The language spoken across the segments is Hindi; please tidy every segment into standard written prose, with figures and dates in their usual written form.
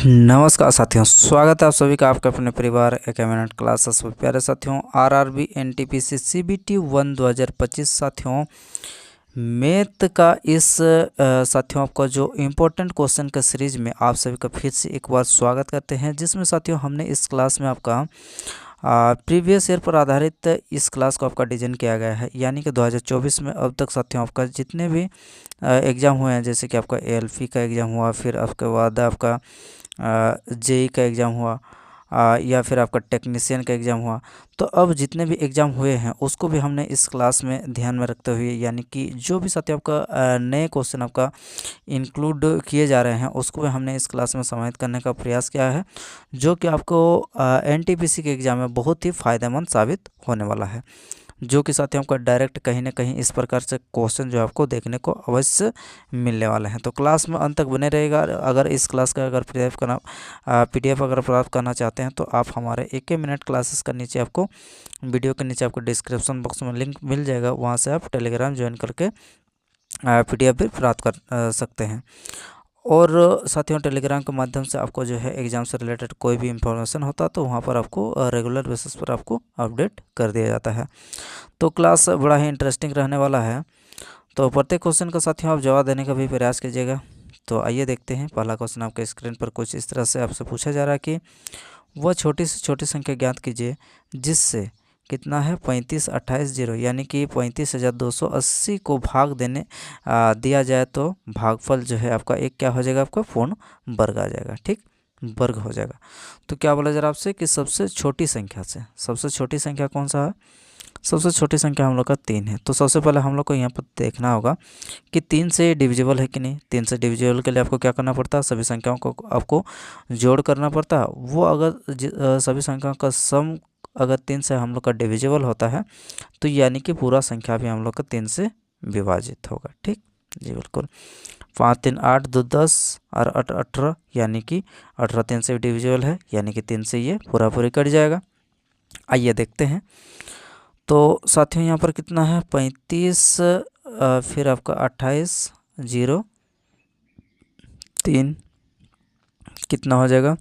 नमस्कार साथियों, स्वागत है आप सभी का आपके अपने परिवार मिनट क्लासेस में। प्यारे साथियों, आरआरबी एनटीपीसी सीबीटी 1 2025 साथियों, मैथ का इस साथियों आपका जो इम्पोर्टेंट क्वेश्चन का सीरीज में आप सभी का फिर से एक बार स्वागत करते हैं, जिसमें साथियों हमने इस क्लास में आपका प्रीवियस ईयर पर आधारित इस क्लास को आपका डिज़ाइन किया गया है। यानी कि 2024 में अब तक साथियों आपका जितने भी एग्ज़ाम हुए हैं, जैसे कि आपका एएलपी का एग्ज़ाम हुआ, फिर आपके बाद आपका जेई का एग्ज़ाम हुआ, या फिर आपका टेक्नीशियन का एग्ज़ाम हुआ, तो अब जितने भी एग्ज़ाम हुए हैं उसको भी हमने इस क्लास में ध्यान में रखते हुए, यानी कि जो भी साथियों आपका नए क्वेश्चन आपका इंक्लूड किए जा रहे हैं उसको भी हमने इस क्लास में समाहित करने का प्रयास किया है, जो कि आपको एनटीपीसी के एग्ज़ाम में बहुत ही फ़ायदेमंद साबित होने वाला है, जो कि साथियों आपका डायरेक्ट कहीं ना कहीं इस प्रकार से क्वेश्चन जो आपको देखने को अवश्य मिलने वाले हैं। तो क्लास में अंत तक बने रहेगा। अगर इस क्लास का अगर पीडीएफ अगर प्राप्त करना चाहते हैं तो आप हमारे एक मिनट क्लासेस का नीचे आपको वीडियो के नीचे आपको डिस्क्रिप्शन बॉक्स में लिंक मिल जाएगा, वहाँ से आप टेलीग्राम ज्वाइन करके पीडीएफ भी प्राप्त कर सकते हैं। और साथियों, टेलीग्राम के माध्यम से आपको जो है एग्ज़ाम से रिलेटेड कोई भी इंफॉर्मेशन होता तो वहाँ पर आपको रेगुलर बेसिस पर आपको अपडेट कर दिया जाता है। तो क्लास बड़ा ही इंटरेस्टिंग रहने वाला है। तो प्रत्येक क्वेश्चन का साथियों आप जवाब देने का भी प्रयास कीजिएगा। तो आइए देखते हैं। पहला क्वेश्चन आपके स्क्रीन पर कुछ इस तरह से आपसे पूछा जा रहा है कि वह छोटी से छोटी संख्या ज्ञात कीजिए जिससे कितना है 3528 यानी कि 35,280 को भाग दिया जाए तो भागफल जो है आपका एक क्या हो जाएगा, आपका पूर्ण वर्ग आ जाएगा। ठीक, वर्ग हो जाएगा। तो क्या बोला जा रहा है आपसे कि सबसे छोटी संख्या से, सबसे छोटी संख्या कौन सा है? सबसे छोटी संख्या हम लोग का 3 है। तो सबसे पहले हम लोग को यहाँ पर देखना होगा कि 3 से डिविजिबल है कि नहीं। 3 से डिविजिबल के लिए आपको क्या करना पड़ता है, सभी संख्याओं को आपको जोड़ करना पड़ता है। वो अगर सभी संख्याओं का सम अगर 3 से हम लोग का डिविजिबल होता है तो यानी कि पूरा संख्या भी हम लोग का 3 से विभाजित होगा। ठीक जी, बिल्कुल। 5 3 8 2 10 और 8 18 यानी कि 18 3 से डिविजिबल है, यानी कि 3 से ये पूरा पूरी कट जाएगा। आइए देखते हैं। तो साथियों यहाँ पर कितना है 35, फिर आपका 28 0 3 कितना हो जाएगा,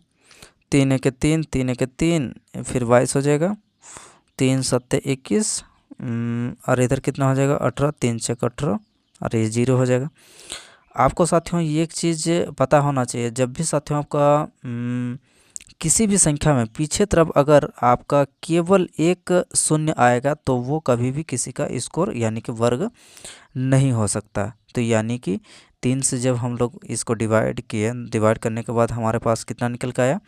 3 1 3 3 1 3 फिर 22 हो जाएगा, 3 7 21 और इधर कितना हो जाएगा 18, 3 6 18 और ये 0 हो जाएगा। आपको साथियों ये एक चीज़ पता होना चाहिए, जब भी साथियों आपका किसी भी संख्या में पीछे तरफ अगर आपका केवल एक शून्य आएगा तो वो कभी भी किसी का स्कोर यानी कि वर्ग नहीं हो सकता। तो यानी कि 3 से जब हम लोग इसको डिवाइड किए, डिवाइड करने के बाद हमारे पास कितना निकल के आया,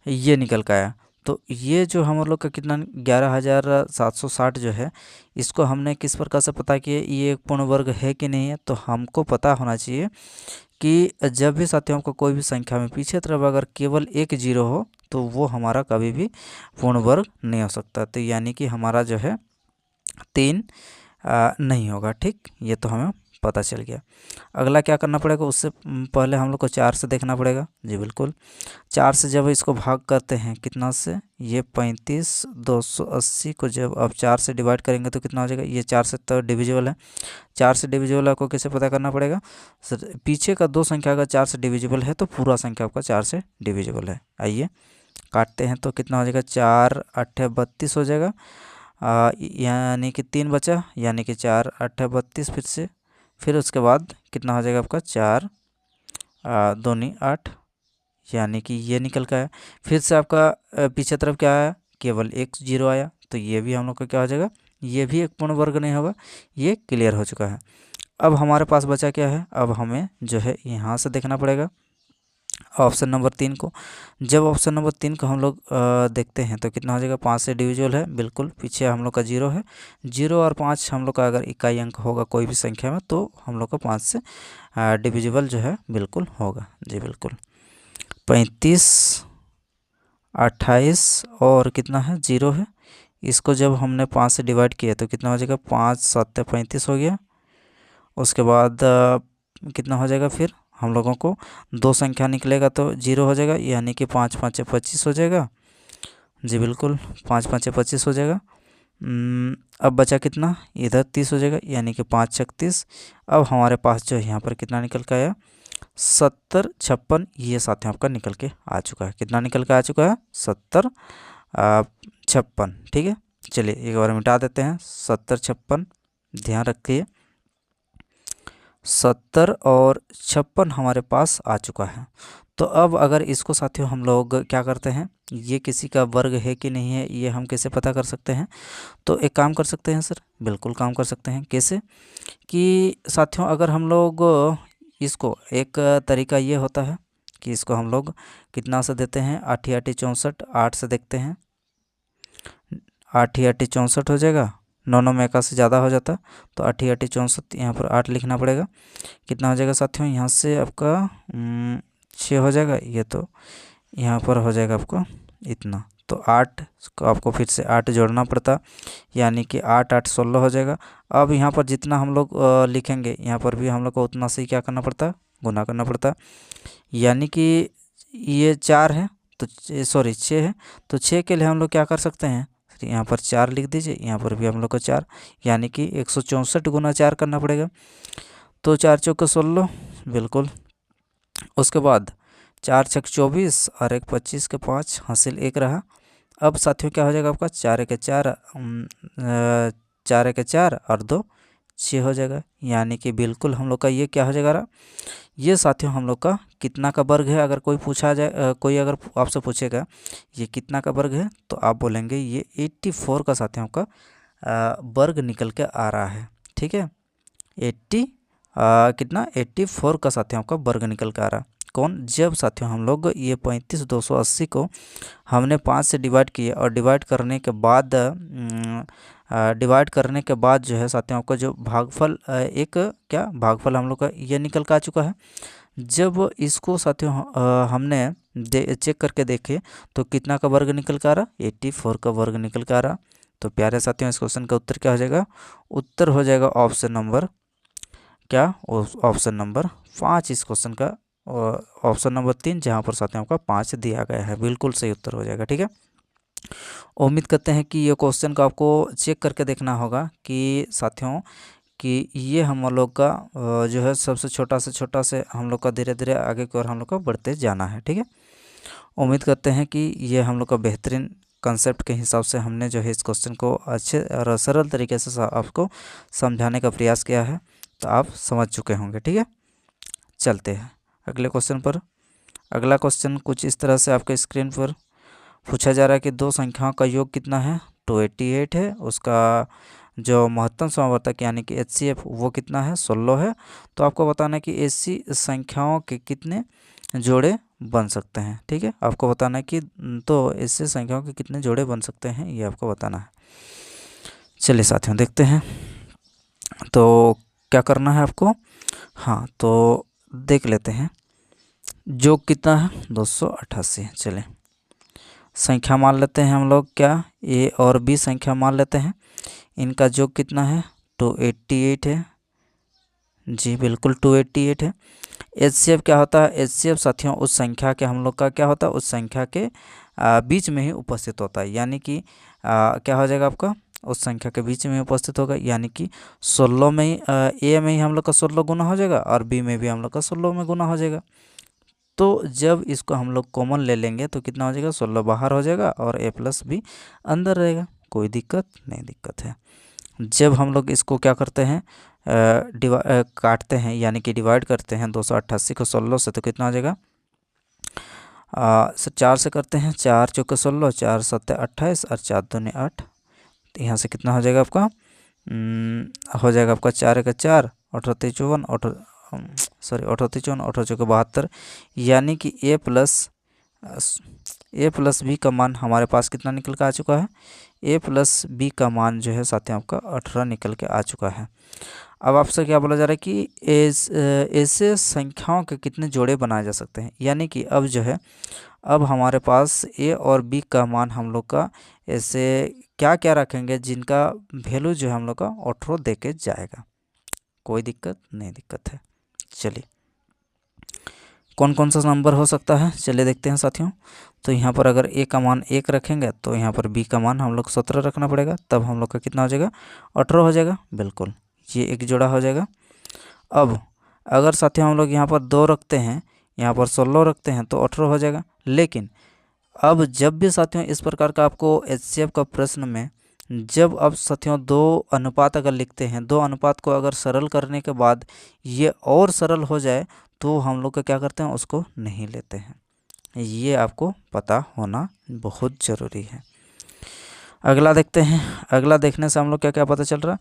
ये निकल के आया। तो ये जो हम लोग का कितना 11,760 जो है, इसको हमने किस प्रकार से पता किया ये एक पूर्ण वर्ग है कि नहीं है। तो हमको पता होना चाहिए कि जब भी साथियों को कोई भी संख्या में पीछे तरफ अगर केवल एक जीरो हो तो वो हमारा कभी भी पूर्ण वर्ग नहीं हो सकता। तो यानी कि हमारा जो है 3 नहीं होगा। ठीक, ये तो हमें पता चल गया। अगला क्या करना पड़ेगा, उससे पहले हम लोग को 4 से देखना पड़ेगा। जी बिल्कुल, 4 से जब इसको भाग करते हैं कितना से, ये 35,280 को जब आप 4 से डिवाइड करेंगे तो कितना हो जाएगा, ये 4 से तो डिविजिबल है। 4 से डिविजिबल आपको कैसे पता करना पड़ेगा, सर पीछे का 2 संख्या अगर 4 से डिविजिबल है तो पूरा संख्या आपका 4 से डिविजिबल है। आइए काटते हैं तो कितना हो जाएगा, 4 8 32 हो जाएगा, यानी कि 3 बचा, यानी कि 4 8 32 फिर उसके बाद कितना हो जाएगा आपका 4 दूनी 8, यानी कि ये निकल का है। फिर से आपका पीछे तरफ क्या आया, केवल एक जीरो आया, तो ये भी हम लोग का क्या हो जाएगा, ये भी एक पूर्ण वर्ग नहीं होगा। ये क्लियर हो चुका है। अब हमारे पास बचा क्या है, अब हमें जो है यहाँ से देखना पड़ेगा ऑप्शन नंबर 3 को। जब ऑप्शन नंबर 3 को हम लोग देखते हैं तो कितना हो जाएगा, 5 से डिविजिबल है, बिल्कुल पीछे हम लोग का 0 है। 0 और 5 हम लोग का अगर इकाई अंक होगा कोई भी संख्या में तो हम लोग का 5 से डिविजिबल जो है बिल्कुल होगा। जी बिल्कुल, 35 28 और कितना है 0 है, इसको जब हमने 5 से डिवाइड किया तो कितना हो जाएगा, 5 7 35 हो गया। उसके बाद कितना हो जाएगा, फिर हम लोगों को 2 संख्या निकलेगा तो 0 हो जाएगा, यानी कि 5 5 25 हो जाएगा। जी बिल्कुल, 5 5 25 हो जाएगा। अब बचा कितना, इधर 30 हो जाएगा, यानी कि 5 36। अब हमारे पास जो है यहाँ पर कितना निकल के आया, 70 56 ये साथियों आपका निकल के आ चुका है। कितना निकल के आ चुका है? 70 56। ठीक है, चलिए एक बार मिटा देते हैं। 70 56 ध्यान रखिए, 70 और 56 हमारे पास आ चुका है। तो अब अगर इसको साथियों हम लोग क्या करते हैं, ये किसी का वर्ग है कि नहीं है ये हम कैसे पता कर सकते हैं? तो एक काम कर सकते हैं सर, बिल्कुल काम कर सकते हैं। कैसे कि साथियों अगर हम लोग इसको, एक तरीका ये होता है कि इसको हम लोग कितना से देते हैं, 8 8 64, 8 से देखते हैं, 8 8 64 हो जाएगा। 9 9 में 81 ज़्यादा हो जाता, तो 8 8 64 यहाँ पर 8 लिखना पड़ेगा। कितना हो जाएगा साथियों, यहाँ से आपका 6 हो जाएगा, ये तो यहाँ पर हो जाएगा आपको इतना। तो 8 को आपको फिर से 8 जोड़ना पड़ता, यानी कि 8 8 16 हो जाएगा। अब यहाँ पर जितना हम लोग लिखेंगे, यहाँ पर भी हम लोग को उतना से ही क्या करना पड़ता, गुना करना पड़ता। यानी कि ये 4 है तो सॉरी 6 है, तो 6 के लिए हम लोग क्या कर सकते हैं, यहाँ पर 4 लिख दीजिए, यहाँ पर भी हम लोग को 4, यानी कि 164 गुना 4 करना पड़ेगा। तो 4 चौके 16, बिल्कुल। उसके बाद 4 छक 24 और 1 25 के 5 हासिल 1 रहा। अब साथियों क्या हो जाएगा आपका, 4 1 4 4 1 4 और 2 6 हो जाएगा। यानी कि बिल्कुल हम लोग का ये क्या हो जाएगा, ये साथियों हम लोग का कितना का वर्ग है। अगर कोई पूछा जाए, कोई अगर आपसे पूछेगा ये कितना का वर्ग है, तो आप बोलेंगे ये 84 का साथियों का वर्ग निकल के आ रहा है। ठीक है, 84 का साथियों का वर्ग निकल के आ रहा है। कौन? जब साथियों हम लोग ये 35 280 को हमने 5 से डिवाइड किए, और डिवाइड करने के बाद जो है साथियों आपका जो भागफल, एक क्या भागफल हम लोग का ये निकल के आ चुका है। जब इसको साथियों हमने चेक करके देखे तो कितना का वर्ग निकल के आ रहा, 84 का वर्ग निकल के आ रहा। तो प्यारे साथियों इस क्वेश्चन का उत्तर क्या हो जाएगा, उत्तर हो जाएगा ऑप्शन नंबर क्या, ऑप्शन नंबर 5 इस क्वेश्चन का, ऑप्शन नंबर 3 जहाँ पर साथियों आपका 5 दिया गया है, बिल्कुल सही उत्तर हो जाएगा। ठीक है, उम्मीद करते हैं कि ये क्वेश्चन का आपको चेक करके देखना होगा कि साथियों कि ये हम लोग का जो है सबसे छोटा से छोटा से हम लोग का धीरे धीरे आगे की ओर हम लोग का बढ़ते जाना है। ठीक है, उम्मीद करते हैं कि ये हम लोग का बेहतरीन कंसेप्ट के हिसाब से हमने जो है इस क्वेश्चन को अच्छे और सरल तरीके से आपको समझाने का प्रयास किया है, तो आप समझ चुके होंगे। ठीक है, चलते हैं अगले क्वेश्चन पर। अगला क्वेश्चन कुछ इस तरह से आपके स्क्रीन पर पूछा जा रहा है कि दो संख्याओं का योग कितना है, 288 है। उसका जो महत्तम समावर्तक यानी कि HCF वो कितना है, 16 है। तो आपको बताना है कि ऐसी संख्याओं के कितने जोड़े बन सकते हैं। ठीक है, आपको बताना है कि तो ऐसे संख्याओं के कितने जोड़े बन सकते हैं, ये आपको बताना है। चलिए साथियों देखते हैं तो क्या करना है आपको। हाँ, तो देख लेते हैं योग कितना है, 288। चलिए संख्या मान लेते हैं हम लोग, क्या A और B संख्या मान लेते हैं। इनका योग कितना है, 288 है। जी बिल्कुल 288 है। HCF क्या होता है, HCF साथियों उस संख्या के हम लोग का क्या होता है, उस संख्या के बीच में ही उपस्थित होता है। यानी कि क्या हो जाएगा आपका, उस संख्या के बीच में उपस्थित होगा। यानी कि 16 में ही A में ही हम लोग का 16 गुना हो जाएगा और B में भी हम लोग का 16 में गुना हो जाएगा। तो जब इसको हम लोग कॉमन ले लेंगे तो कितना हो जाएगा, 16 बाहर हो जाएगा और A प्लस B अंदर रहेगा। कोई दिक्कत नहीं, दिक्कत है। जब हम लोग इसको क्या करते हैं, काटते हैं यानी कि डिवाइड करते हैं 288 को 16 से, तो कितना हो जाएगा, 4 से करते हैं, 4 चौके 16, 4 7 28 और 4 दूनी 8। तो यहाँ से कितना हो जाएगा आपका, हो जाएगा आपका 4 1 4, 18 54, सॉरी 18 54, 18 चौके 72। यानी कि A प्लस B का मान हमारे पास कितना निकल के आ चुका है, A प्लस B का मान जो है साथियों आपका 18 निकल के आ चुका है। अब आपसे क्या बोला जा रहा है कि ऐसे संख्याओं के कितने जोड़े बनाए जा सकते हैं। यानी कि अब जो है, अब हमारे पास A और B का मान हम लोग का ऐसे क्या क्या रखेंगे जिनका वैल्यू जो है हम लोग का 18 दे के जाएगा। कोई दिक्कत नहीं, दिक्कत है। चलिए कौन कौन सा नंबर हो सकता है, चलिए देखते हैं साथियों। तो यहाँ पर अगर A का मान 1 रखेंगे तो यहाँ पर B का मान हम लोग 17 रखना पड़ेगा, तब हम लोग का कितना हो जाएगा, 18 हो जाएगा। बिल्कुल, ये एक जोड़ा हो जाएगा। अब अगर साथियों हम लोग यहाँ पर 2 रखते हैं, यहाँ पर 16 रखते हैं तो 18 हो जाएगा। लेकिन अब जब भी साथियों इस प्रकार का आपको एचसीएफ का प्रश्न में जब अब साथियों 2 अनुपात अगर लिखते हैं, 2 अनुपात को अगर सरल करने के बाद ये और सरल हो जाए तो हम लोग का क्या करते हैं, उसको नहीं लेते हैं। ये आपको पता होना बहुत ज़रूरी है। अगला देखते हैं। अगला देखने से हम लोग क्या क्या पता चल रहा है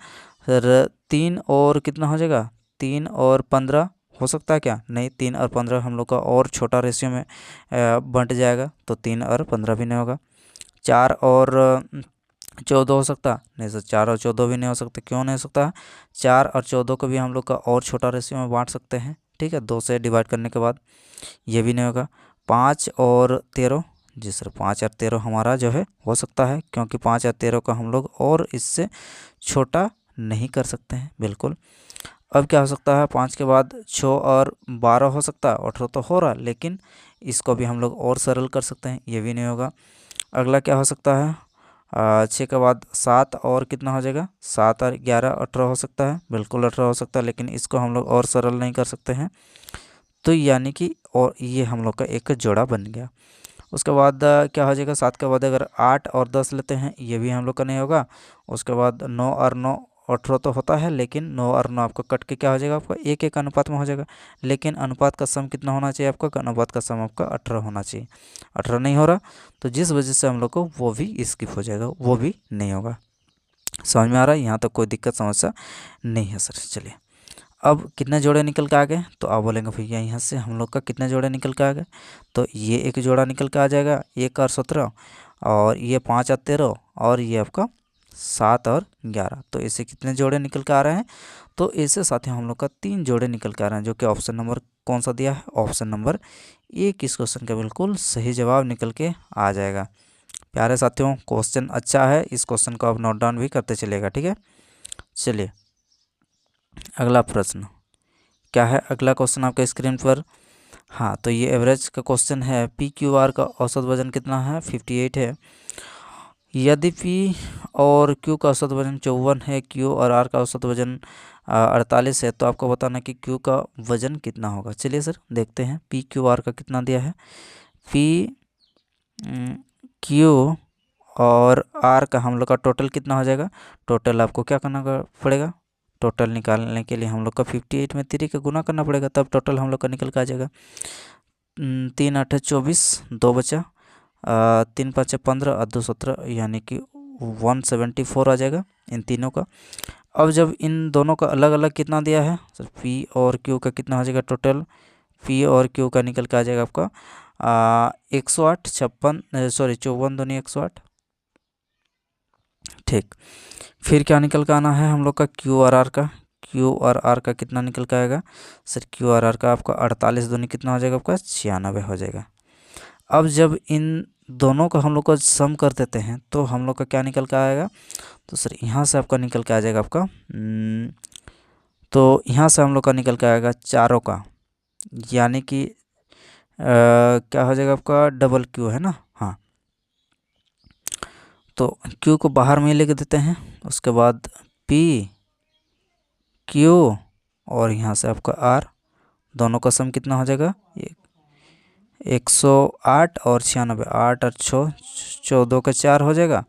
सर, 3 और कितना हो जाएगा, 3 और 15 हो सकता है क्या, नहीं 3 और 15 हम लोग का और छोटा रेशियो में बंट जाएगा तो 3 और 15 भी नहीं होगा। 4 और 14 हो सकता, नहीं सर 4 और 14 भी नहीं हो सकता। क्यों नहीं हो सकता, 4 और 14 को भी हम लोग का और छोटा रेशियो में बांट सकते हैं, ठीक है, 2 से डिवाइड करने के बाद, ये भी नहीं होगा। 5 और 13, जी सर 5 और 13 हमारा जो है हो सकता है, क्योंकि 5 और 13 को हम लोग और इससे छोटा नहीं कर सकते हैं, बिल्कुल। अब क्या हो सकता है, 5 के बाद 6 और 12 हो सकता है, 18 तो हो रहा, लेकिन इसको भी हम लोग और सरल कर सकते हैं, ये भी नहीं होगा। अगला क्या हो सकता है, 6 के बाद 7 और कितना हो जाएगा, 7 और 11 18 हो सकता है, बिल्कुल 18 हो सकता है, लेकिन इसको हम लोग और सरल नहीं कर सकते हैं। तो यानी कि और ये हम लोग का एक जोड़ा बन गया। उसके बाद क्या हो जाएगा, 7 के बाद अगर 8 और 10 लेते हैं, ये भी हम लोग का नहीं होगा। उसके बाद 9 और 9 18 तो होता है, लेकिन 9 और 9 आपका कट के क्या हो जाएगा, आपका एक एक अनुपात में हो जाएगा। लेकिन अनुपात का सम कितना होना चाहिए आपका, अनुपात का सम आपका 18 होना चाहिए, 18 नहीं हो रहा, तो जिस वजह से हम लोग को वो भी स्किप हो जाएगा, वो भी नहीं होगा। समझ में आ रहा है, यहाँ तक कोई दिक्कत समस्या नहीं है सर। चलिए अब कितने जोड़े निकल के आ गए, तो आप बोलेंगे भैया यहाँ से हम लोग का कितने जोड़े निकल के आ गए, तो ये एक जोड़ा निकल के आ जाएगा, 1 और 17, और ये 5 और 13, और ये आपका 7 और 11। तो इससे कितने जोड़े निकल के आ रहे हैं, तो इससे साथ ही हम लोग का 3 जोड़े निकल के आ रहे हैं, जो कि ऑप्शन नंबर कौन सा दिया है, ऑप्शन नंबर एक इस क्वेश्चन का बिल्कुल सही जवाब निकल के आ जाएगा। प्यारे साथियों क्वेश्चन अच्छा है, इस क्वेश्चन को आप नोट डाउन भी करते चलेगा, ठीक है। चलिए अगला प्रश्न क्या है, अगला क्वेश्चन आपके स्क्रीन पर। हाँ तो ये एवरेज का क्वेश्चन है। पी क्यू आर का औसत वजन कितना है, 58 है। यदि पी और क्यू का औसत वजन 54 है, क्यू और आर का औसत वजन 48 है, तो आपको बताना कि क्यू का वजन कितना होगा। चलिए सर देखते हैं पी क्यू आर का कितना दिया है। पी क्यू और आर का हम लोग का टोटल कितना हो जाएगा, टोटल आपको क्या करना पड़ेगा, टोटल निकालने के लिए हम लोग का 58 में 3 का गुना करना पड़ेगा, तब टोटल हम लोग का निकल के आ जाएगा। 3 8 24, 2 बचा, 3 5 15 और 2 17, यानी कि 174 आ जाएगा इन तीनों का। अब जब इन दोनों का अलग अलग कितना दिया है सर, पी और क्यू का कितना हो जाएगा, टोटल पी और क्यू का निकल के आ जाएगा आपका 108 56 सॉरी 54 दूनी 108, ठीक। फिर क्या निकल के आना है हम लोग का क्यू और आर का, क्यू और आर का कितना निकल के आएगा सर, क्यू और आर का आपका 48 दूनी कितना हो जाएगा, आपका 96 हो जाएगा। अब जब इन दोनों का हम लोग को सम कर देते हैं तो हम लोग का क्या निकल के आएगा, तो सर यहाँ से आपका निकल के आ जाएगा आपका तो यहाँ से हम लोग का निकल के आएगा चारों का, यानी कि क्या हो जाएगा आपका डबल क्यू है ना, हाँ। तो क्यू को बाहर में लेके देते हैं, उसके बाद पी क्यू और यहाँ से आपका आर, दोनों का सम कितना हो जाएगा 108 और 96, 8 और 6 14 का 4 हो जाएगा,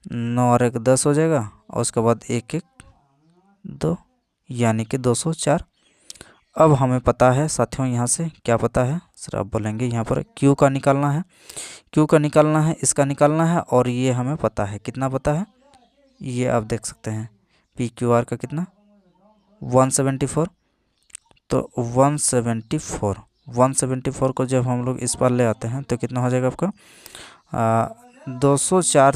9 और 1 10 हो जाएगा, और उसके बाद 1 1 2, यानी कि 204। अब हमें पता है साथियों यहाँ से क्या पता है सर, आप बोलेंगे यहाँ पर क्यू का निकालना है, क्यू का निकालना है, इसका निकालना है, और ये हमें पता है कितना पता है, ये आप देख सकते हैं पी क्यू आर का कितना 174। तो 174 को जब हम लोग इस पार ले आते हैं तो कितना हो जाएगा आपका 204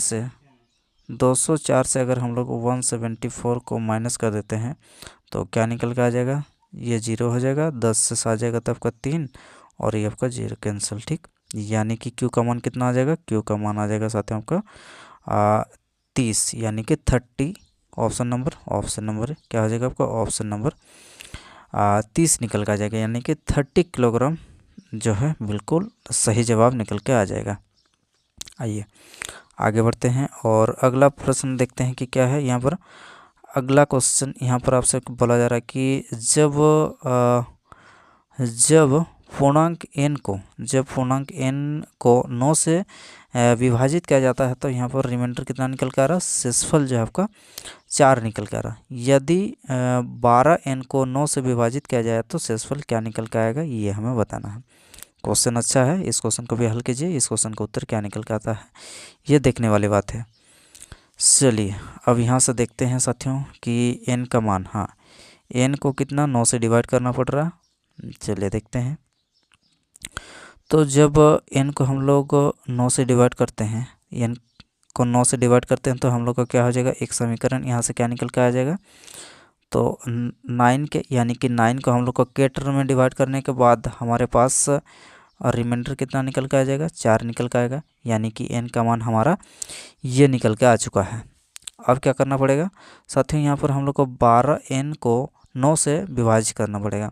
से अगर हम लोग 174 को माइनस कर देते हैं तो क्या निकल के आ जाएगा, ये 0 हो जाएगा, 10 से आ जाएगा तो आपका 3, और ये आपका 0 कैंसिल, ठीक। यानी कि क्यू का मान कितना आ जाएगा, क्यू का मान आ जाएगा साथियों आपका 30, यानी कि 30। ऑप्शन नंबर क्या हो जाएगा आपका, ऑप्शन नंबर 30 निकल के आ जाएगा, यानी कि 30 किलोग्राम जो है बिल्कुल सही जवाब निकल के आ जाएगा। आइए आगे बढ़ते हैं और अगला प्रश्न देखते हैं कि क्या है यहाँ पर। अगला क्वेश्चन यहाँ पर आपसे बोला जा रहा है कि जब पूर्णांक n को 9 से विभाजित किया जाता है तो यहाँ पर रिमाइंडर कितना निकल के आ रहा है, शेषफल जो है आपका 4 निकल के आ रहा है। यदि 12n को 9 से विभाजित किया जाए तो शेषफल क्या निकल के आएगा, ये हमें बताना है। क्वेश्चन अच्छा है, इस क्वेश्चन को भी हल कीजिए। इस क्वेश्चन का उत्तर क्या निकल के आता है, ये देखने वाली बात है। चलिए अब यहाँ से देखते हैं साथियों कि n का मान, हाँ n को कितना 9 से डिवाइड करना पड़ रहा है। चलिए देखते हैं। तो जब n को हम लोग 9 से डिवाइड करते हैं, n को 9 से डिवाइड करते हैं तो हम लोग का क्या हो जाएगा, एक समीकरण यहाँ से क्या निकल के आ जाएगा, तो 9 के यानी कि 9 को हम लोग को के टर्म में डिवाइड करने के बाद हमारे पास रिमाइंडर कितना निकल के आ जाएगा, 4 निकल के आएगा। यानी कि n का मान हमारा ये निकल के आ चुका है। अब क्या करना पड़ेगा साथियों, यहाँ पर हम लोग को 12n को 9 से विभाजित करना पड़ेगा।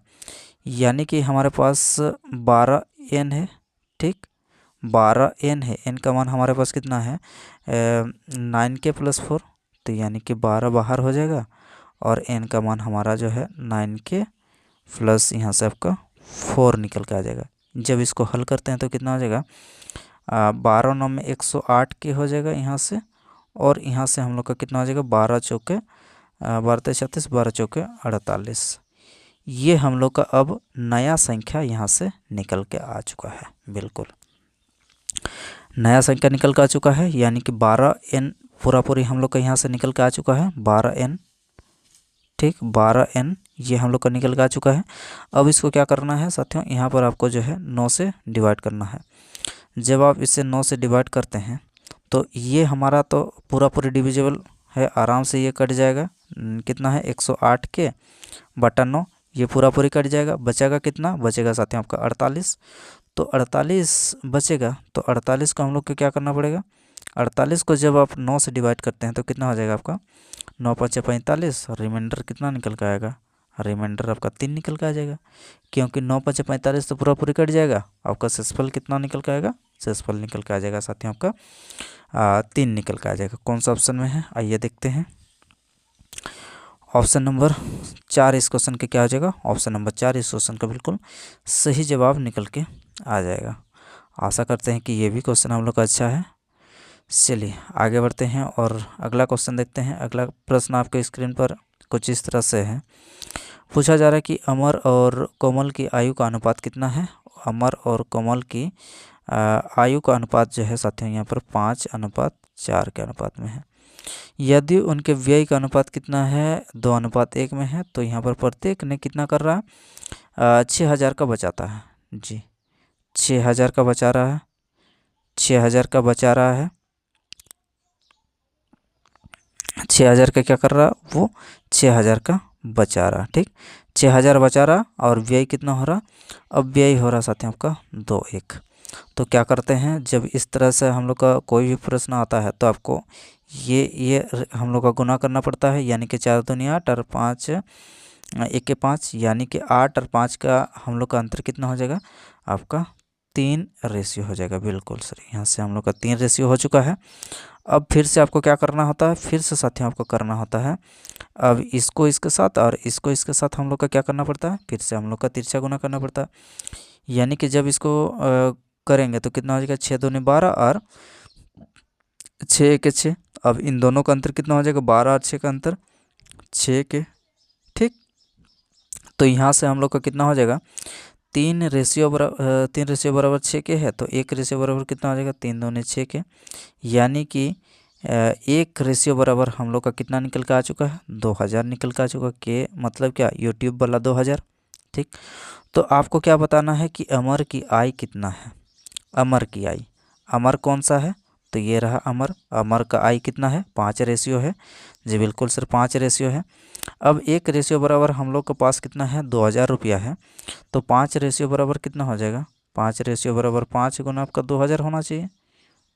यानी कि हमारे पास 12n है, ठीक 12n है। n का मान हमारे पास कितना है 9k + 4, तो यानी कि 12 बाहर हो जाएगा और n का मान हमारा जो है 9k प्लस यहाँ से आपका 4 निकल के आ जाएगा। जब इसको हल करते हैं तो कितना हो जाएगा, 12 9 में 108k हो जाएगा यहाँ से, और यहाँ से हम लोग का कितना हो जाएगा 12 चौके 12 36, 12 चौके 48। ये हम लोग का अब नया संख्या यहाँ से निकल के आ चुका है। बिल्कुल नया संख्या निकल के आ चुका है, यानी कि 12n पूरी हम लोग का यहाँ से निकल के आ चुका है 12n, ठीक 12n ये हम लोग का निकल के आ चुका है। अब इसको क्या करना है साथियों, यहाँ पर आपको जो है 9 से डिवाइड करना है। जब आप इसे 9 से डिवाइड करते हैं तो ये हमारा तो पूरी डिविजिबल है, आराम से ये कट जाएगा। कितना है 108 बटा 9, ये पूरी कट जाएगा। बचेगा कितना, बचेगा साथियों आपका 48। तो 48 बचेगा, तो 48 को हम लोग को क्या करना पड़ेगा, 48 को जब आप 9 से डिवाइड करते हैं तो कितना हो जाएगा आपका 9 5 45, और रिमाइंडर कितना निकल के आएगा, रिमाइंडर आपका 3 निकल के आ जाएगा। क्योंकि 9 5 45 तो पूरी कट जाएगा, आपका शेषफल कितना निकल के आएगा, शेषफल निकल के आ जाएगा साथियों आपका 3 निकल के आ जाएगा। कौन सा ऑप्शन में है, आइए देखते हैं। ऑप्शन नंबर 4 इस क्वेश्चन के क्या हो जाएगा, ऑप्शन नंबर 4 इस क्वेश्चन का बिल्कुल सही जवाब निकल के आ जाएगा। आशा करते हैं कि ये भी क्वेश्चन हम लोग का अच्छा है। चलिए आगे बढ़ते हैं और अगला क्वेश्चन देखते हैं। अगला प्रश्न आपके स्क्रीन पर कुछ इस तरह से है। पूछा जा रहा है कि अमर और कोमल की आयु का अनुपात कितना है। अमर और कोमल की आयु का अनुपात जो है साथियों यहाँ पर 5:4 के अनुपात में है। यदि उनके व्यय का अनुपात कितना है, 2:1 में है, तो यहाँ पर प्रत्येक ने कितना कर रहा है 6,000 का बचाता है जी, 6,000 का बचा रहा है, 6,000 का बचा रहा है, 6,000 का क्या कर रहा है, वो 6,000 का बचा रहा, ठीक 6,000 बचा रहा। और व्यय कितना हो रहा, अब व्यय हो रहा साथियों आपका 2:1। तो क्या करते हैं, जब इस तरह से हम लोग का कोई भी प्रश्न आता है तो आपको ये हम लोग का गुना करना पड़ता है। यानी कि 4 दूनी 8 और 5 1 के 5, यानी कि 8 और 5 का हम लोग का अंतर कितना हो जाएगा आपका 3 रेशियो हो जाएगा। बिल्कुल सर, यहाँ से हम लोग का 3 रेशियो हो चुका है। अब फिर से आपको क्या करना होता है, फिर से साथियों आपको करना होता है, अब इसको इसके साथ और इसको इसके साथ हम लोग का क्या करना पड़ता है, फिर से हम लोग का तिरछा गुना करना पड़ता है। यानी कि जब इसको करेंगे तो कितना हो जाएगा 6 दूनी 12 और 6 1 6। अब इन दोनों का अंतर कितना हो जाएगा 12 और 6 का अंतर 6 के, ठीक। तो यहाँ से हम लोग का कितना हो जाएगा 3 रेशियो बराबर 6 के है, तो 1 रेशियो बराबर कितना हो जाएगा 3 दूनी 6 के। यानी कि 1 रेशियो बराबर हम लोग का कितना निकल के आ चुका है 2,000 निकल के आ चुका के, मतलब क्या यूट्यूब वाला 2,000, ठीक। तो आपको क्या बताना है कि अमर की आय कितना है। अमर की आय, अमर कौन सा है, तो ये रहा अमर। अमर का आय कितना है 5 रेशियो है जी, बिल्कुल सर 5 रेशियो है। अब 1 रेशियो बराबर हम लोग के पास कितना है 2,000 रुपया है, तो 5 रेशियो बराबर कितना हो जाएगा 5 रेशियो बराबर 5 गुना आपका 2,000 होना चाहिए।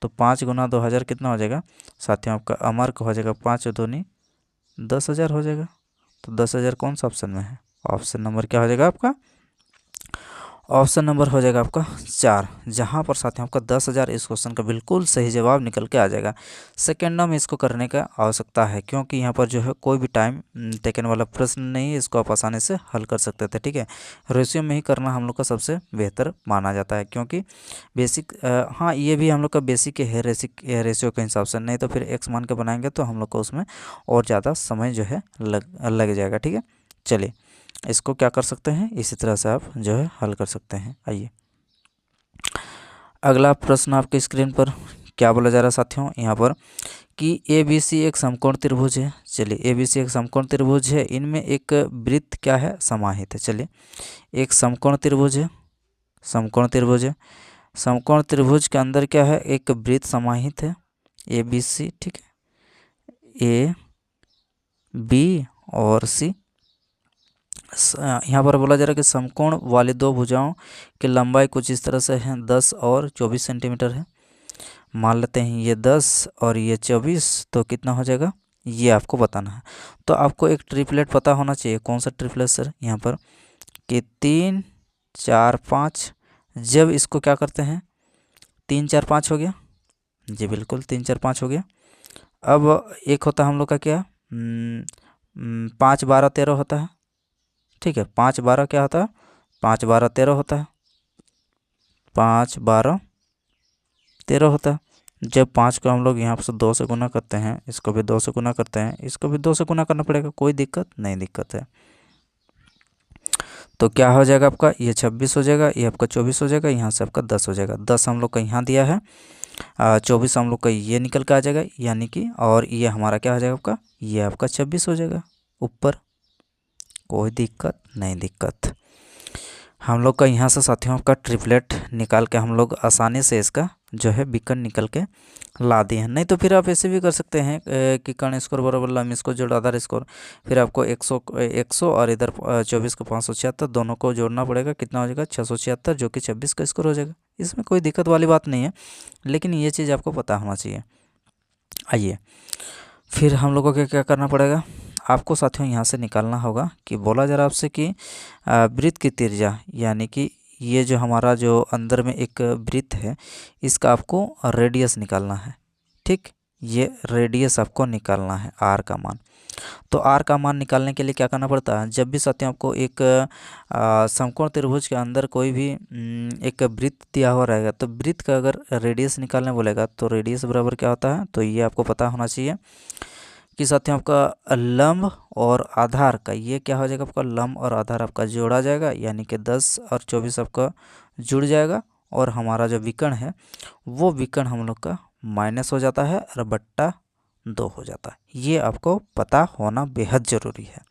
तो 5 गुना 2,000 कितना हो जाएगा साथियों आपका अमर का हो जाएगा 5 दूनी 10,000 हो जाएगा। तो 10,000 कौन सा ऑप्शन में है, ऑप्शन नंबर क्या हो जाएगा आपका, ऑप्शन नंबर हो जाएगा आपका 4, जहाँ पर साथियों आपका 10,000 इस क्वेश्चन का बिल्कुल सही जवाब निकल के आ जाएगा। सेकेंडों में इसको करने का आवश्यकता है, क्योंकि यहाँ पर जो है कोई भी टाइम टेकन वाला प्रश्न नहीं है, इसको आप आसानी से हल कर सकते थे। ठीक है, रेशियो में ही करना हम लोग का सबसे बेहतर माना जाता है, क्योंकि बेसिक हाँ ये भी हम लोग का बेसिक है रेशियो के हिसाब से, नहीं तो फिर एक्स मान के बनाएंगे तो हम लोग को उसमें और ज़्यादा समय जो है लग जाएगा। ठीक है, चलिए इसको क्या कर सकते हैं, इसी तरह से आप जो है हल कर सकते हैं। आइए अगला प्रश्न आपके स्क्रीन पर क्या बोला जा रहा है साथियों, यहाँ पर कि ABC एक समकोण त्रिभुज है। चलिए ABC एक समकोण त्रिभुज है, इनमें एक वृत्त क्या है, समाहित है। चलिए एक समकोण त्रिभुज है, समकोण त्रिभुज है, समकोण त्रिभुज के अंदर क्या है, एक वृत्त समाहित है ABC। ठीक है, AB और C। यहाँ पर बोला जा रहा है कि समकोण वाली दो भुजाओं की लंबाई कुछ इस तरह से है, 10 और 24 सेंटीमीटर है। मान लेते हैं ये 10 और ये 24, तो कितना हो जाएगा ये आपको बताना है। तो आपको एक ट्रिपलेट पता होना चाहिए। कौन सा ट्रिपलेट सर, यहाँ पर कि 3 4 5, जब इसको क्या करते हैं 3 4 5 हो गया जी, बिल्कुल 3 4 5 हो गया। अब एक होता है हम लोग का क्या 5 12 13 होता है। ठीक है, 5 12 क्या होता है, 5 12 13 होता है, 5 12 13 होता है। जब 5 को हम लोग यहाँ पर 2 से गुना करते हैं, इसको भी 2 से गुना करते हैं, इसको भी 2 से गुना करना पड़ेगा, कोई दिक्कत नहीं दिक्कत है। तो क्या हो जाएगा आपका, ये 26 हो जाएगा, ये आपका 24 हो जाएगा, यहाँ से आपका 10 हो जाएगा। 10 हम लोग का यहाँ दिया है, 24 हम लोग का ये निकल के आ जाएगा, यानी कि और ये हमारा क्या हो जाएगा आपका, ये आपका 26 हो जाएगा ऊपर, कोई दिक्कत नहीं दिक्कत। हम लोग का यहाँ से साथियों आपका ट्रिपलेट निकाल के हम लोग आसानी से इसका जो है विकर्ण निकल के ला दिए हैं। नहीं तो फिर आप ऐसे भी कर सकते हैं कि कर्ण स्कोर बराबर लंब स्कोर जोड़ आधार स्कोर, फिर आपको 100 और इधर 24 को 576, दोनों को जोड़ना पड़ेगा, कितना हो जाएगा 676, जो कि 26 का स्कोर हो जाएगा। इसमें कोई दिक्कत वाली बात नहीं है, लेकिन ये चीज़ आपको पता होना चाहिए। आइए फिर हम लोगों को क्या करना पड़ेगा, आपको साथियों यहाँ से निकालना होगा कि बोला जा रहा है आपसे कि वृत्त की त्रिज्या, यानी कि ये जो हमारा जो अंदर में एक वृत्त है, इसका आपको रेडियस निकालना है। ठीक, ये रेडियस आपको निकालना है, आर का मान। तो आर का मान निकालने के लिए क्या करना पड़ता है, जब भी साथियों आपको एक समकोण त्रिभुज के अंदर कोई भी एक वृत्त दिया हुआ रहेगा, तो वृत्त का अगर रेडियस निकालने बोलेगा तो रेडियस बराबर क्या होता है, तो ये आपको पता होना चाहिए कि साथियों आपका लंब और आधार का ये क्या हो जाएगा, आपका लंब और आधार आपका जोड़ा जाएगा, यानी कि 10 और 24 आपका जुड़ जाएगा, और हमारा जो विकर्ण है वो विकर्ण हम लोग का माइनस हो जाता है और बट्टा 2 हो जाता है। ये आपको पता होना बेहद ज़रूरी है।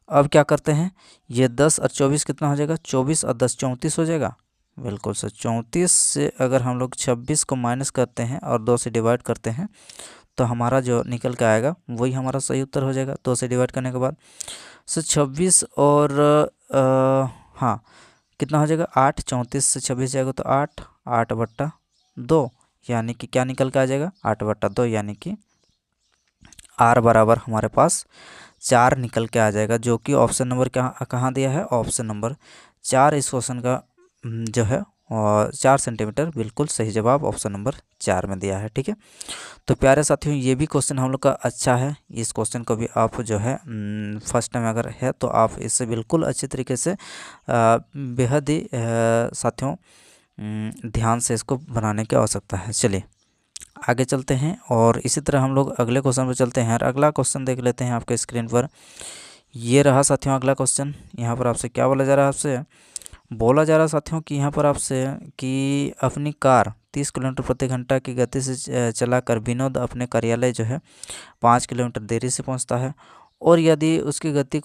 अब क्या करते हैं, ये 10 और 24 कितना हो जाएगा, 24 और 10 34 हो जाएगा, बिल्कुल सर। 34 से अगर हम लोग 26 को माइनस करते हैं और 2 से डिवाइड करते हैं, तो हमारा जो निकल के आएगा वही हमारा सही उत्तर हो जाएगा 2 से डिवाइड करने के बाद। सो 26 और हाँ कितना हो जाएगा 8, 34 से 26 जाएगा तो 8, 8 बट्टा 2, यानी कि क्या निकल के आ जाएगा 8 बट्टा 2, यानी कि आर बराबर हमारे पास 4 निकल के आ जाएगा, जो कि ऑप्शन नंबर कहाँ दिया है, ऑप्शन नंबर 4 इस क्वेश्चन का जो है 4 सेंटीमीटर बिल्कुल सही जवाब ऑप्शन नंबर 4 में दिया है। ठीक है, तो प्यारे साथियों ये भी क्वेश्चन हम लोग का अच्छा है। इस क्वेश्चन को भी आप जो है फर्स्ट टाइम अगर है तो आप इससे बिल्कुल अच्छी तरीके से बेहद ही साथियों ध्यान से इसको बनाने की आवश्यकता है। चलिए आगे चलते हैं और इसी तरह हम लोग अगले क्वेश्चन पर चलते हैं। और अगला क्वेश्चन देख लेते हैं आपके स्क्रीन पर। ये रहा साथियों अगला क्वेश्चन। यहाँ पर आपसे क्या बोला जा रहा है, आपसे बोला जा रहा है साथियों कि यहाँ पर आपसे कि अपनी कार 30 किलोमीटर प्रति घंटा की गति से चलाकर विनोद अपने कार्यालय जो है 5 किलोमीटर देरी से पहुँचता है, और यदि उसकी गति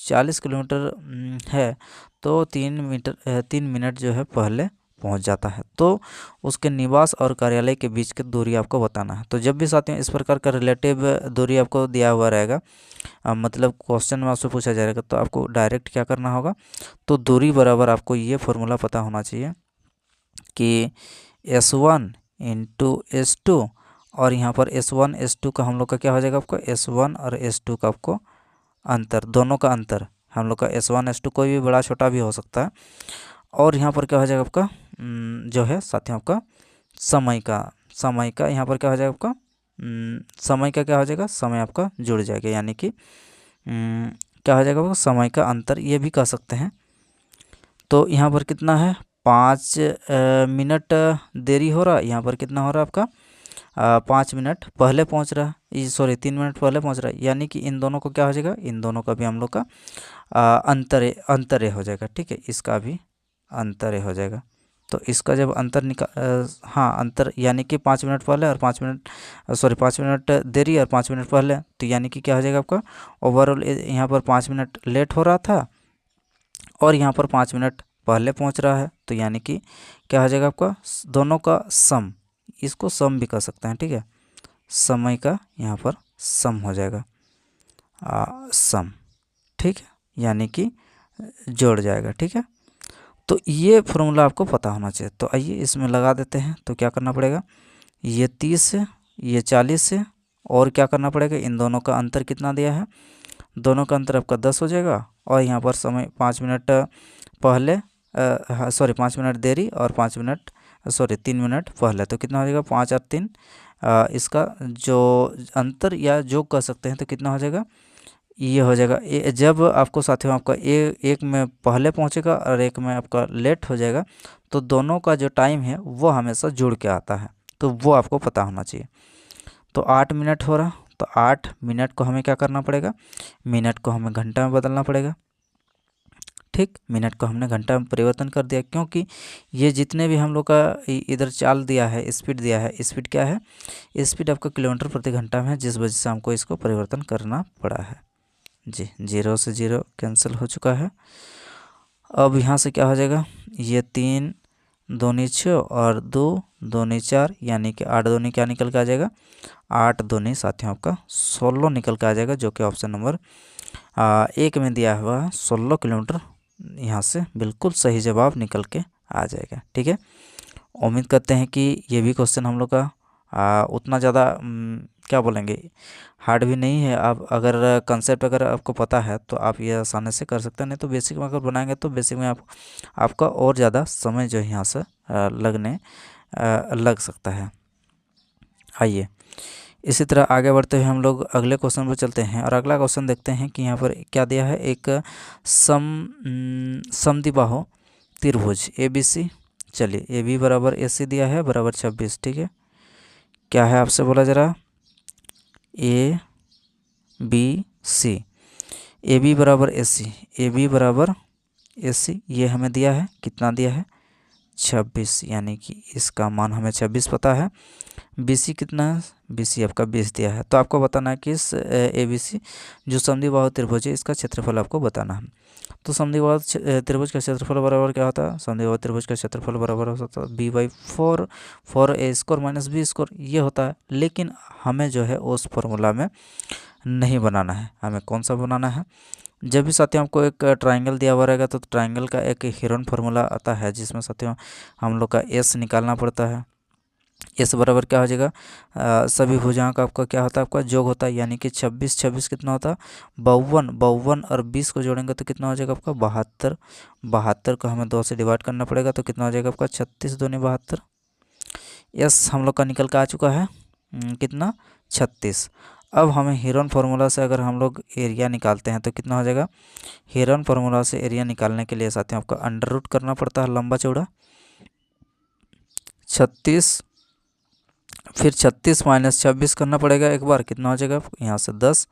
40 किलोमीटर है तो 3 मिनट जो है पहले पहुंच जाता है। तो उसके निवास और कार्यालय के बीच की दूरी आपको बताना है। तो जब भी साथियों इस प्रकार का रिलेटिव दूरी आपको दिया हुआ रहेगा, मतलब क्वेश्चन में आपसे पूछा जाएगा, तो आपको डायरेक्ट क्या करना होगा, तो दूरी बराबर आपको ये फॉर्मूला पता होना चाहिए कि S1 इंटू S2, और यहाँ पर S1 S2 का हम लोग का क्या हो जाएगा, आपको S1 और S2 का आपको अंतर, दोनों का अंतर हम लोग का S1 S2 कोई भी बड़ा छोटा भी हो सकता है। और यहाँ पर क्या हो जाएगा आपका जो है साथियों आपका समय का यहाँ पर क्या हो जाएगा आपका समय का क्या हो जाएगा, समय आपका जुड़ जाएगा, यानी कि क्या हो जाएगा आपका समय का अंतर ये भी कह सकते हैं। तो यहाँ पर कितना है 5 मिनट देरी हो रहा, यहाँ पर कितना हो रहा है आपका 5 मिनट पहले पहुँच रहा है, सॉरी 3 मिनट पहले पहुँच रहा है, यानी कि इन दोनों को क्या हो जाएगा, इन दोनों का भी हम लोग का अंतरे हो जाएगा। ठीक है, इसका भी अंतरे हो जाएगा। तो इसका जब अंतर हाँ अंतर यानी कि 5 मिनट पहले और 5 मिनट देरी और 5 मिनट पहले, तो यानी कि क्या हो जाएगा आपका ओवरऑल यहाँ पर 5 मिनट लेट हो रहा था और यहाँ पर 5 मिनट पहले पहुँच रहा है, तो यानी कि क्या हो जाएगा आपका दोनों का सम, इसको सम भी कर सकते हैं। ठीक है, समय का यहाँ पर सम हो जाएगा सम। ठीक है, यानी कि जोड़ जाएगा। ठीक है, तो ये फॉर्मूला आपको पता होना चाहिए। तो आइए इसमें लगा देते हैं। तो क्या करना पड़ेगा, ये 30 है, ये 40 है, और क्या करना पड़ेगा, इन दोनों का अंतर कितना दिया है, दोनों का अंतर आपका 10 हो जाएगा। और यहाँ पर समय 5 मिनट पहले सॉरी 5 मिनट देरी और 3 मिनट पहले, तो कितना हो जाएगा 5 और 3 इसका जो अंतर या जो कह सकते हैं, तो कितना हो जाएगा, ये हो जाएगा जब आपको साथियों आपका एक में पहले पहुंचेगा और एक में आपका लेट हो जाएगा, तो दोनों का जो टाइम है वो हमेशा जुड़ के आता है, तो वो आपको पता होना चाहिए। तो 8 मिनट हो रहा, तो 8 मिनट को हमें क्या करना पड़ेगा, मिनट को हमें घंटा में बदलना पड़ेगा। ठीक, मिनट को हमने घंटा में परिवर्तन कर दिया, क्योंकि ये जितने भी हम लोग का इधर चाल दिया है, स्पीड दिया है, स्पीड क्या है, स्पीड आपका किलोमीटर प्रति घंटा में है, जिस वजह से हमको इसको परिवर्तन करना पड़ा है। जी, 0 से 0 कैंसिल हो चुका है। अब यहाँ से क्या हो जाएगा, ये 3 दूनी 6 और 2 दूनी 4, यानी कि 8 दूनी क्या निकल के आ जाएगा, 8 दूनी साथियों आपका 16 निकल के आ जाएगा, जो कि ऑप्शन नंबर 1 में दिया हुआ है 16 किलोमीटर। यहाँ से बिल्कुल सही जवाब निकल के आ जाएगा। ठीक है, उम्मीद करते हैं कि ये भी क्वेश्चन हम लोग का उतना ज़्यादा क्या बोलेंगे हार्ड भी नहीं है। आप अगर कंसेप्ट अगर आपको पता है तो आप ये आसानी से कर सकते हैं, नहीं तो बेसिक में अगर बनाएंगे तो बेसिक में आपका और ज़्यादा समय जो है यहाँ से लग सकता है। आइए इसी तरह आगे बढ़ते हुए हम लोग अगले क्वेश्चन पर चलते हैं, और अगला क्वेश्चन देखते हैं कि यहाँ पर क्या दिया है, एक समद्विबाहु त्रिभुज ABC। चलिए AB बराबर AC दिया है बराबर 26। ठीक है, क्या है आपसे बोला जरा, ABC, AB बराबर AC ये हमें दिया है, कितना दिया है 26, यानी कि इसका मान हमें 26 पता है। BC कितना है, BC आपका 20 दिया है। तो आपको बताना है कि इस ABC जो समद्विबाहु त्रिभुज है इसका क्षेत्रफल आपको बताना है। तो समद्विबाहु त्रिभुज का क्षेत्रफल बराबर क्या होता है, समद्विबाहु त्रिभुज का क्षेत्रफल बराबर होता है B/4 4A² - B², ये होता है। लेकिन हमें जो है उस फॉर्मूला में नहीं बनाना है, हमें कौन सा बनाना है, जब भी साथियों आपको एक ट्राइंगल दिया हुआ रहेगा तो ट्राइंगल का एक हीरोन फार्मूला आता है, जिसमें साथियों हम लोग का S निकालना पड़ता है। S बराबर क्या हो जाएगा, सभी भुजाओं का आपका क्या होता है, आपका योग होता है, यानी कि 26 कितना होता है 52 और 20 को जोड़ेंगे तो कितना हो जाएगा आपका 72 को हमें 2 से डिवाइड करना पड़ेगा, तो कितना हो जाएगा आपका 36 दूनी 72। S हम लोग का निकल के आ चुका है कितना 36। अब हमें हीरोन फार्मूला से अगर हम लोग एरिया निकालते हैं तो कितना हो जाएगा, हीरोन फार्मूला से एरिया निकालने के लिए साथियों आपका अंडर रूट करना पड़ता है लंबा चौड़ा 36, फिर 36 - 26 करना पड़ेगा एक बार, कितना हो जाएगा यहाँ से 10,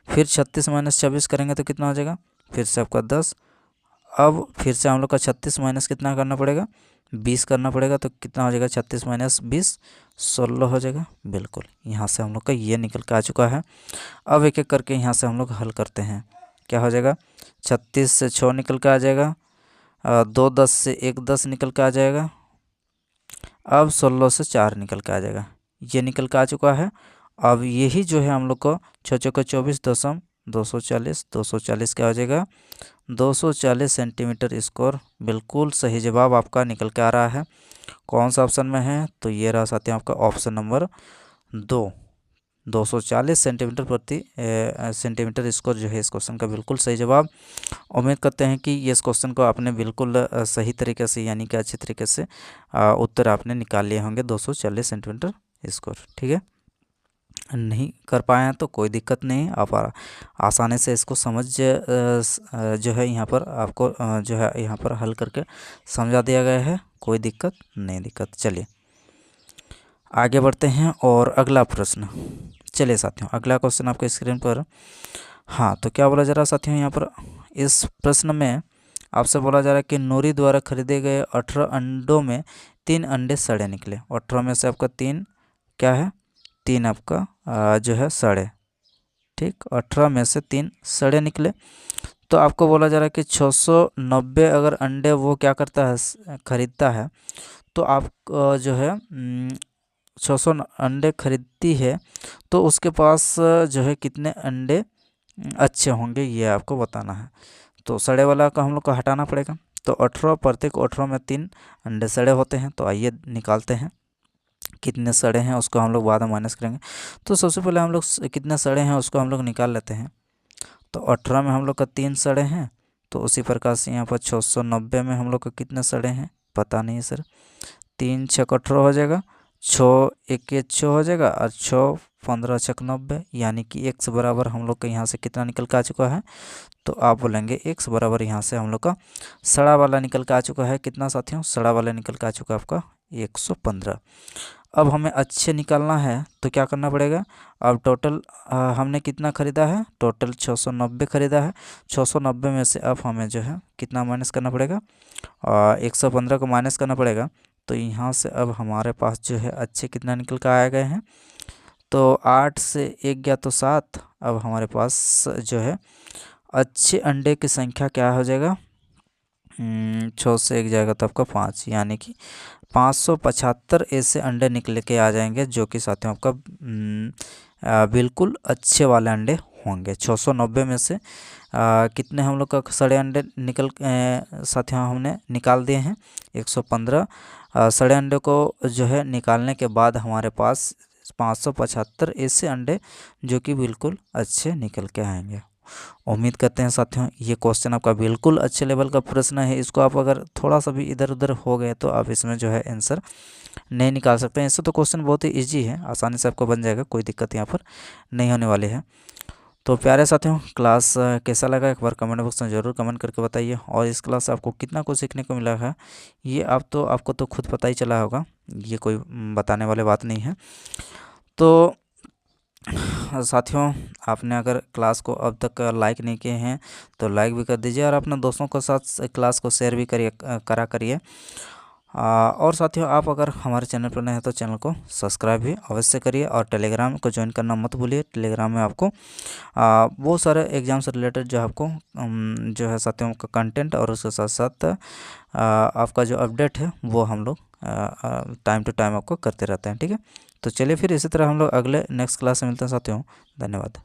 फिर 36 - 26 करेंगे तो कितना हो जाएगा फिर से आपका 10। अब फिर से हम लोग का 36 माइनस कितना करना पड़ेगा 20 करना पड़ेगा, तो कितना हो जाएगा 36 - 20 16 हो जाएगा। बिल्कुल, यहाँ से हम लोग का ये निकल के आ चुका है। अब एक एक करके यहाँ से हम लोग हल करते हैं, क्या हो जाएगा 36 से 6 निकल के आ जाएगा, 2 10 से 1 10 निकल के आ जाएगा, अब 16 से 4 निकल के आ जाएगा, ये निकल के आ चुका है। अब यही जो है हम लोग को 6 चौके 24 दशम 240 क्या हो जाएगा 240 सेंटीमीटर स्क्वायर। बिल्कुल सही जवाब आपका निकल के आ रहा है। कौन सा ऑप्शन में है, तो ये रहा साथियों आपका ऑप्शन नंबर 2 240 सेंटीमीटर प्रति सेंटीमीटर स्क्वायर जो है इस क्वेश्चन का बिल्कुल सही जवाब। उम्मीद करते हैं कि ये इस क्वेश्चन को आपने बिल्कुल सही तरीके से यानी कि अच्छे तरीके से उत्तर आपने निकाल लिए होंगे 240 सेंटीमीटर स्क्वायर। ठीक है, नहीं कर पाए हैं तो कोई दिक्कत नहीं, आप आसानी से इसको समझ जो है यहाँ पर आपको जो है यहाँ पर हल करके समझा दिया गया है, कोई दिक्कत नहीं। चलिए आगे बढ़ते हैं और अगला प्रश्न। चलिए साथियों, अगला क्वेश्चन आपको स्क्रीन पर, हाँ तो क्या बोला जा रहा है साथियों यहाँ पर इस प्रश्न में आपसे बोला जा रहा है कि नूरी द्वारा खरीदे गए 18 अंडों में 3 अंडे सड़े निकले। 18 में से आपका 3 क्या है, 3 आपका जो है सड़े। ठीक, 18 में से 3 सड़े निकले। तो आपको बोला जा रहा है कि 690 अगर अंडे वो क्या करता है, खरीदता है, तो आप जो है 600 अंडे खरीदती है तो उसके पास जो है कितने अंडे अच्छे होंगे ये आपको बताना है। तो सड़े वाला का हम लोग को हटाना पड़ेगा। तो 18 प्रत्येक 18 में 3 अंडे सड़े होते हैं। तो आइए निकालते हैं कितने सड़े हैं, उसको हम लोग बाद में माइनस करेंगे। तो सबसे पहले हम लोग कितने सड़े हैं उसको हम लोग निकाल लेते हैं। तो 18 में हम लोग का 3 सड़े हैं, तो उसी प्रकार से यहाँ पर 690 में हम लोग का कितने सड़े हैं पता नहीं है सर। 3 छक 18 हो जाएगा, 6 1 6 हो जाएगा और 6 15 छक 90, यानी कि x बराबर हम लोग का यहाँ से कितना निकल के आ चुका है। तो आप बोलेंगे x बराबर यहाँ से हम लोग का सड़ा वाला निकल के आ चुका है। कितना साथियों, सड़ा वाला निकल के आ चुका है आपका 115। अब हमें अच्छे निकालना है तो क्या करना पड़ेगा, अब टोटल हमने कितना ख़रीदा है, टोटल 690 ख़रीदा है। 690 में से अब हमें जो है कितना माइनस करना पड़ेगा, 115 को माइनस करना पड़ेगा। तो यहाँ से अब हमारे पास जो है अच्छे कितना निकल कर आए गए हैं। तो 8 से 1 गया तो 7। अब हमारे पास जो है अच्छे अंडे की संख्या क्या हो जाएगा, 6 से 1 जाएगा तो आपका 5, यानी कि 575 ऐसे अंडे निकल के आ जाएंगे जो कि साथियों आपका बिल्कुल अच्छे वाले अंडे होंगे। 690 में से कितने हम लोग का सड़े अंडे साथियों हमने निकाल दिए हैं 115। सड़े अंडे को जो है निकालने के बाद हमारे पास 575 ऐसे अंडे जो कि बिल्कुल अच्छे निकल के आएंगे। उम्मीद करते हैं साथियों ये क्वेश्चन आपका बिल्कुल अच्छे लेवल का प्रश्न है। इसको आप अगर थोड़ा सा भी इधर उधर हो गए तो आप इसमें जो है आंसर नहीं निकाल सकते हैं। इससे तो क्वेश्चन बहुत ही इजी है, आसानी से आपको बन जाएगा, कोई दिक्कत यहाँ पर नहीं होने वाली है। तो प्यारे साथियों क्लास कैसा लगा एक बार कमेंट बॉक्स में ज़रूर कमेंट करके बताइए। और इस क्लास से आपको कितना कुछ सीखने को मिला है ये आपको तो खुद पता ही चला होगा, ये कोई बताने वाली बात नहीं है। तो साथियों आपने अगर क्लास को अब तक लाइक नहीं किए हैं तो लाइक भी कर दीजिए और अपने दोस्तों के साथ क्लास को शेयर भी करिए। और साथियों आप अगर हमारे चैनल पर नए हैं तो चैनल को सब्सक्राइब भी अवश्य करिए और टेलीग्राम को ज्वाइन करना मत भूलिए। टेलीग्राम में आपको बहुत सारे एग्जाम से रिलेटेड जो आपको जो है साथियों का कंटेंट और उसके साथ साथ आपका जो अपडेट है वो हम लोग टाइम टू टाइम आपको करते रहते हैं। ठीक है, तो चलिए फिर इसी तरह हम लोग अगले नेक्स्ट क्लास में मिलते हैं साथियों। धन्यवाद।